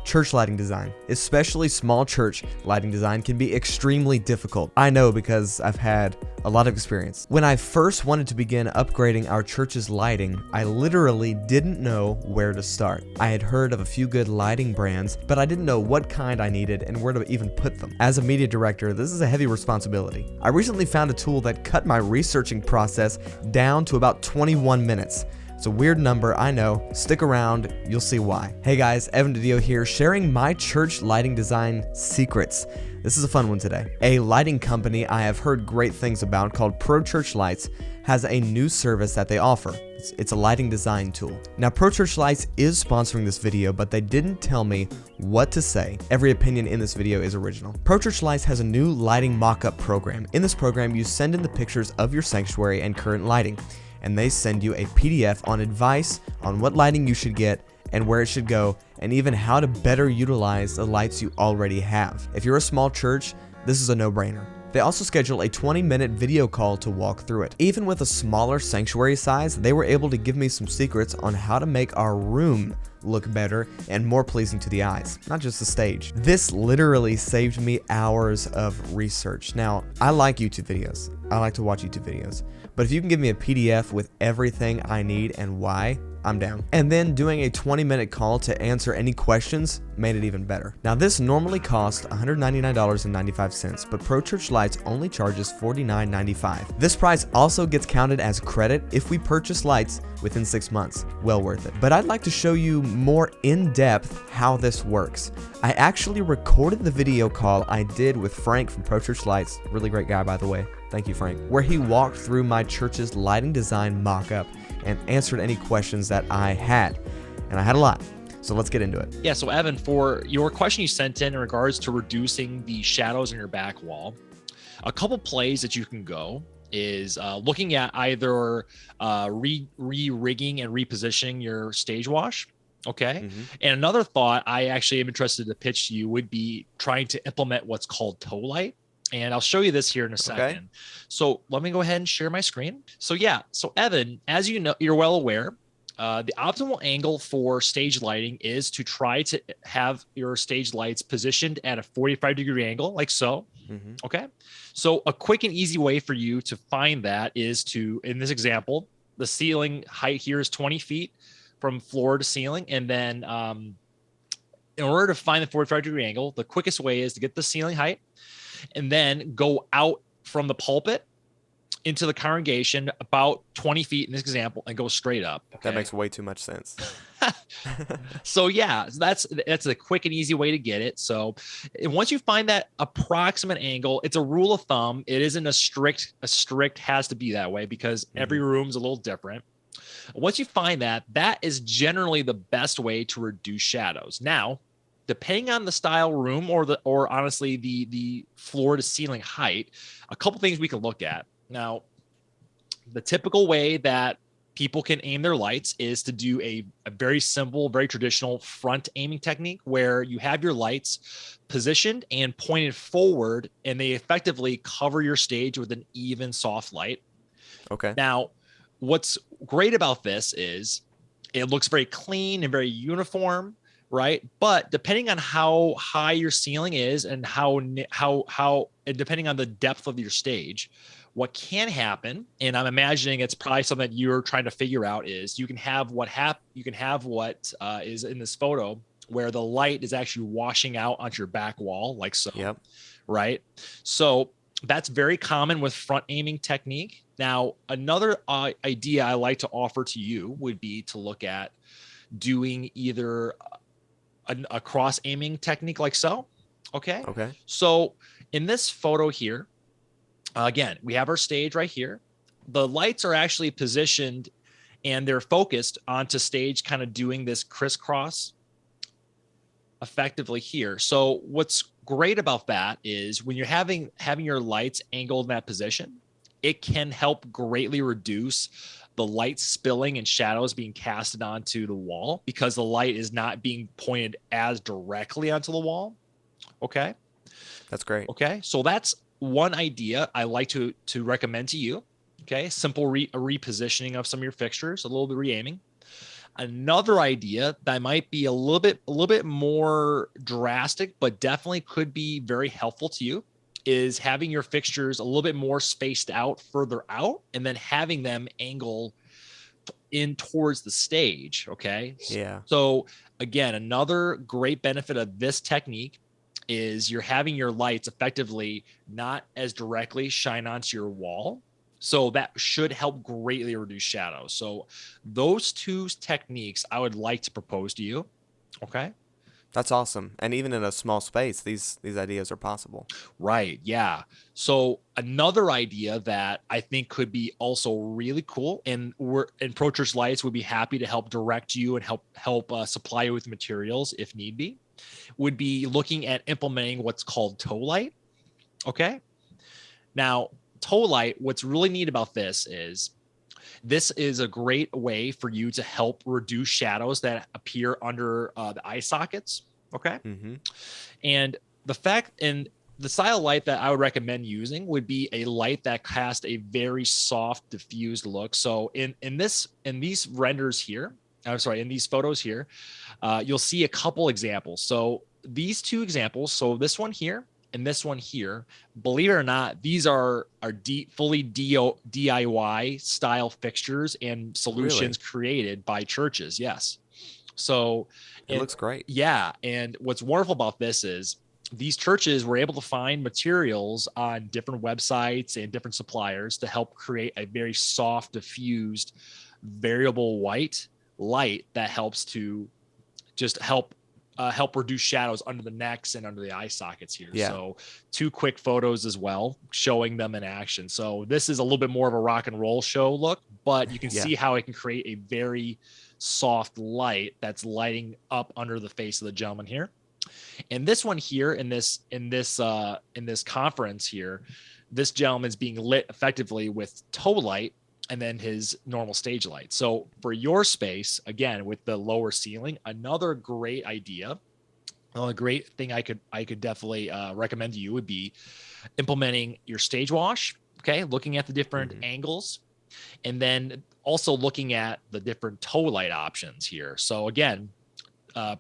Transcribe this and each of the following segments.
Church lighting design, especially small church lighting design, can be extremely difficult. I know because I've had a lot of experience. When I first wanted to begin upgrading our church's lighting, I literally didn't know where to start. I had heard of a few good lighting brands, but I didn't know what kind I needed and where to even put them. As a media director, this is a heavy responsibility. I recently found a tool that cut my researching process down to about 21 minutes. It's a weird number, I know. Stick around, you'll see why. Hey guys, Evan DiDio here, sharing my church lighting design secrets. This is a fun one today. A lighting company I have heard great things about called Pro Church Lights has a new service that they offer. It's a lighting design tool. Now, Pro Church Lights is sponsoring this video, but they didn't tell me what to say. Every opinion in this video is original. Pro Church Lights has a new lighting mock-up program. In this program, you send in the pictures of your sanctuary and current lighting, and they send you a PDF on advice on what lighting you should get and where it should go, and even how to better utilize the lights you already have. If you're a small church, this is a no-brainer. They also schedule a 20-minute video call to walk through it. Even with a smaller sanctuary size, they were able to give me some secrets on how to make our room look better and more pleasing to the eyes, not just the stage. This literally saved me hours of research. Now, I like YouTube videos. I like to watch YouTube videos. But if you can give me a PDF with everything I need and why, I'm down. And then doing a 20-minute call to answer any questions made it even better. Now, this normally costs $199.95, but Pro Church Lights only charges $49.95. This price also gets counted as credit if we purchase lights within 6 months. Well worth it. But I'd like to show you more in depth how this works. I actually recorded the video call I did with Frank from Pro Church Lights, really great guy by the way, thank you Frank, where he walked through my church's lighting design mock-up and answered any questions that I had. And I had a lot. So let's get into it. Yeah, so Evan, for your question you sent in regards to reducing the shadows in your back wall, a couple plays that you can go is looking at either re-rigging and repositioning your stage wash. Okay. Mm-hmm. And another thought I actually am interested to pitch to you would be trying to implement what's called toe light. And I'll show you this here in a second. Okay. So let me go ahead and share my screen. So yeah, so Evan, as you know, you're well aware, the optimal angle for stage lighting is to try to have your stage lights positioned at a 45-degree angle, like so. Mm-hmm. Okay. So a quick and easy way for you to find that is to, in this example, the ceiling height here is 20 feet from floor to ceiling. And then in order to find the 45-degree angle, the quickest way is to get the ceiling height and then go out from the pulpit into the congregation about 20 feet in this example and go straight up. Okay? That makes way too much sense. So yeah, that's a quick and easy way to get it. So once you find that approximate angle, it's a rule of thumb. It isn't a strict has to be that way because every room's a little different. Once you find that, that is generally the best way to reduce shadows. Now, depending on the style room or honestly the floor to ceiling height, a couple things we can look at. Now, the typical way that people can aim their lights is to do a very simple, very traditional front aiming technique where you have your lights positioned and pointed forward and they effectively cover your stage with an even soft light. Okay. Now, what's great about this is it looks very clean and very uniform. Right. But depending on how high your ceiling is and and depending on the depth of your stage, what can happen, and I'm imagining it's probably something that you're trying to figure out, is you can have what is in this photo where the light is actually washing out onto your back wall like so. Yep. Right. So that's very common with front aiming technique. Now, another idea I like to offer to you would be to look at doing either a cross aiming technique like so. Okay. Okay. So in this photo here, again, we have our stage right here. The lights are actually positioned and they're focused onto stage, kind of doing this crisscross effectively here. So what's great about that is when you're having your lights angled in that position, it can help greatly reduce the light spilling and shadows being casted onto the wall because the light is not being pointed as directly onto the wall. Okay. That's great. Okay. So that's one idea I like to recommend to you. Okay. Simple repositioning of some of your fixtures, a little bit re-aiming. Another idea that might be a little bit more drastic, but definitely could be very helpful to you, is having your fixtures a little bit more spaced out further out, and then having them angle in towards the stage. Okay. Yeah. So again, another great benefit of this technique is you're having your lights effectively not as directly shine onto your wall. So that should help greatly reduce shadows. So those two techniques I would like to propose to you. Okay. That's awesome. And even in a small space, these ideas are possible. Right. Yeah. So another idea that I think could be also really cool, and Pro Church Lights would be happy to help direct you and help supply you with materials if need be, would be looking at implementing what's called toe light. Okay. Now, toe light, what's really neat about this is a great way for you to help reduce shadows that appear under the eye sockets. Okay. Mm-hmm. And the style light that I would recommend using would be a light that casts a very soft, diffused look. So in these renders here, in these photos here, you'll see a couple examples. So these two examples, so this one here and this one here, believe it or not, these are fully DIY style fixtures and solutions created by churches. Yes. So it looks great. Yeah. And what's wonderful about this is these churches were able to find materials on different websites and different suppliers to help create a very soft, diffused, variable white light that helps to just help reduce shadows under the necks and under the eye sockets here. Yeah. So 2 quick photos as well, showing them in action. So this is a little bit more of a rock and roll show look, but you can see how it can create a very soft light that's lighting up under the face of the gentleman here. And this one here in this conference here, this gentleman's being lit effectively with toe light and then his normal stage light. So for your space, again, with the lower ceiling, another great idea, a great thing I could definitely recommend to you would be implementing your stage wash. Okay. Looking at the different angles, and then also looking at the different toe light options here. So again,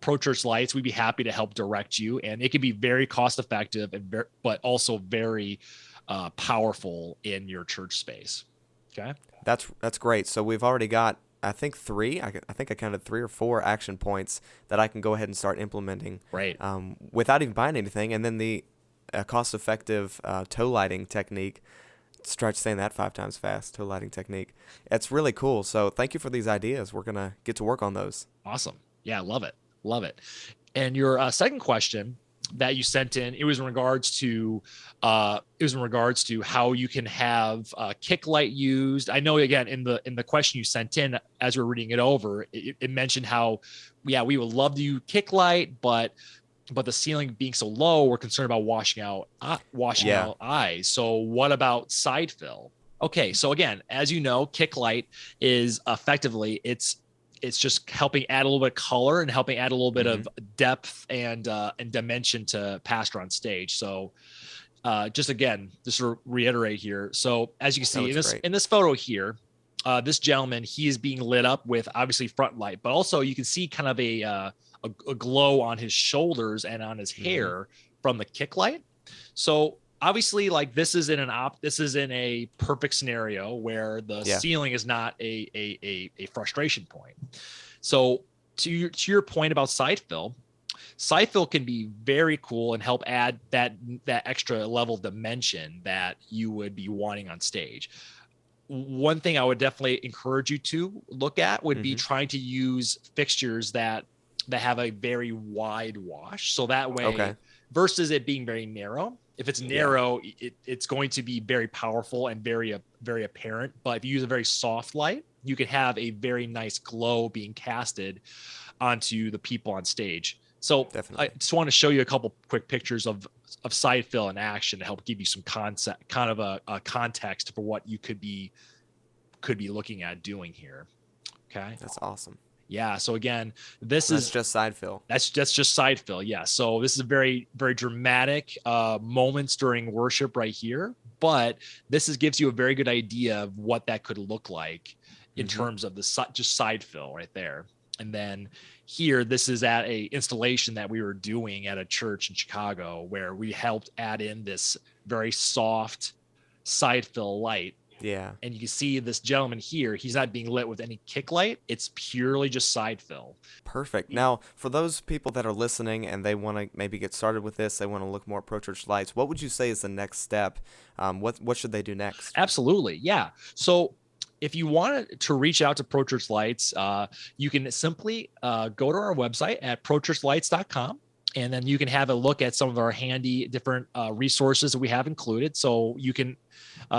Pro Church Lights, we'd be happy to help direct you, and it can be very cost effective but also very powerful in your church space. Okay. That's great. So we've already got, I think 3. I think I counted 3 or 4 action points that I can go ahead and start implementing. Right. Without even buying anything, and then the cost-effective toe lighting technique. Try saying that 5 times fast. Toe lighting technique. It's really cool. So thank you for these ideas. We're gonna get to work on those. Awesome. Yeah, love it. And your second question that you sent in, it was in regards to how you can have kick light used. I know, again, in the question you sent in, as we're reading it over, it mentioned how, we would love to use kick light, but the ceiling being so low, we're concerned about washing out eyes. So what about side fill? Okay, so again, as you know, kick light is effectively it's just helping add a little bit of color and helping add a little bit of depth and dimension to pastor on stage. So just to reiterate here. So as you can see in this photo here, this gentleman, he is being lit up with obviously front light, but also you can see kind of a glow on his shoulders and on his hair from the kick light. So obviously, like, this is in a perfect scenario where the ceiling is not a frustration point. So to your point about side fill can be very cool and help add that extra level of dimension that you would be wanting on stage. One thing I would definitely encourage you to look at would be trying to use fixtures that have a very wide wash. So that way, versus it being very narrow. If it's narrow, it's going to be very powerful and very apparent. But if you use a very soft light, you could have a very nice glow being casted onto the people on stage. So definitely. I just want to show you a couple quick pictures of side fill in action to help give you some concept, kind of a context for what you could be looking at doing here. Okay, that's awesome. Yeah. So again, that's just side fill. That's just side fill. Yeah. So this is a very, very dramatic moments during worship right here, but this gives you a very good idea of what that could look like in terms of just side fill right there. And then here, this is at a installation that we were doing at a church in Chicago where we helped add in this very soft side fill light. Yeah. And you can see this gentleman here, he's not being lit with any kick light. It's purely just side fill. Perfect. Now, for those people that are listening and they want to maybe get started with this, they want to look more at Pro Church lights, what would you say is the next step? What should they do next? Absolutely. Yeah. So if you want to reach out to Pro Church Lights, you can simply go to our website at prochurchlights.com. And then you can have a look at some of our handy different resources that we have included. So you can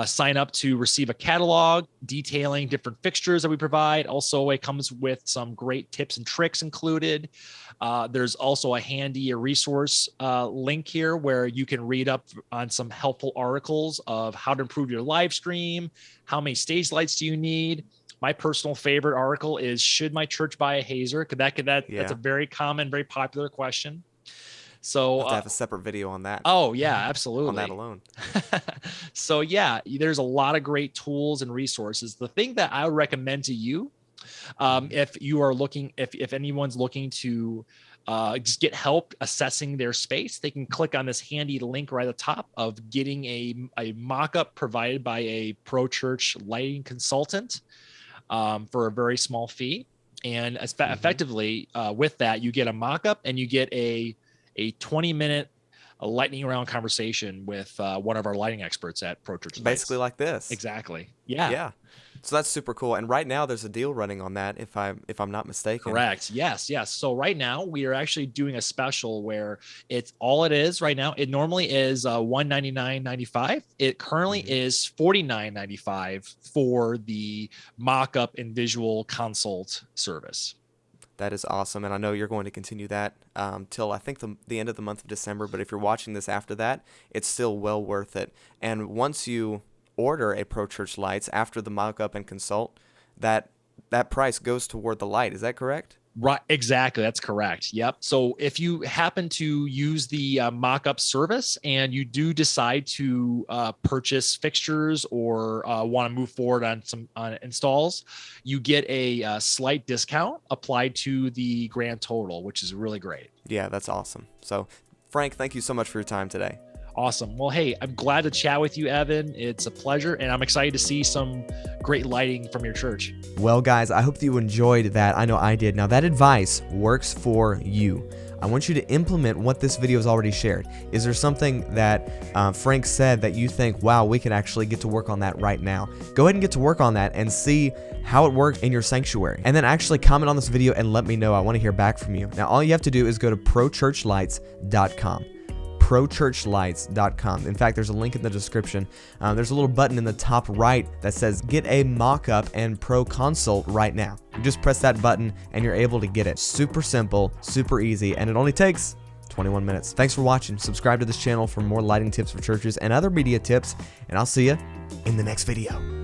sign up to receive a catalog detailing different fixtures that we provide. Also, it comes with some great tips and tricks included. There's also a handy resource link here where you can read up on some helpful articles of how to improve your live stream, how many stage lights do you need. My personal favorite article is, should my church buy a hazer? That's a very common, very popular question. So I'll have to have a separate video on that. Oh yeah, absolutely. On that alone. So yeah, there's a lot of great tools and resources. The thing that I would recommend to you, if you are looking, if anyone's looking to just get help assessing their space, they can click on this handy link right at the top of getting a mock-up provided by a Pro Church lighting consultant for a very small fee. And effectively with that, you get a mock-up and you get a 20-minute lightning round conversation with one of our lighting experts at Pro Church Lights. Basically like this. Exactly. Yeah. Yeah. So that's super cool. And right now there's a deal running on that, if I'm not mistaken. Correct. Yes. So right now we are actually doing a special where it's all it is right now. It normally is $199.95. It currently is $49.95 for the mock-up and visual consult service. That is awesome, and I know you're going to continue that till I think the end of the month of December, but if you're watching this after that, it's still well worth it. And once you order a Pro Church Lights after the mock-up and consult, that price goes toward the light. Is that correct? Right, exactly. That's correct. Yep. So if you happen to use the mock-up service and you do decide to purchase fixtures or want to move forward on some installs, you get a slight discount applied to the grand total, which is really great. Yeah, that's awesome. So, Frank, thank you so much for your time today. Awesome. Well, hey, I'm glad to chat with you, Evan. It's a pleasure, and I'm excited to see some great lighting from your church. Well, guys, I hope that you enjoyed that. I know I did. Now, that advice works for you. I want you to implement what this video has already shared. Is there something that Frank said that you think, wow, we can actually get to work on that right now? Go ahead and get to work on that and see how it worked in your sanctuary. And then actually comment on this video and let me know. I want to hear back from you. Now, all you have to do is go to prochurchlights.com. prochurchlights.com. In fact, there's a link in the description. There's a little button in the top right that says get a mock-up and pro consult right now. You just press that button and you're able to get it. Super simple, super easy, and it only takes 21 minutes. Thanks for watching. Subscribe to this channel for more lighting tips for churches and other media tips, and I'll see you in the next video.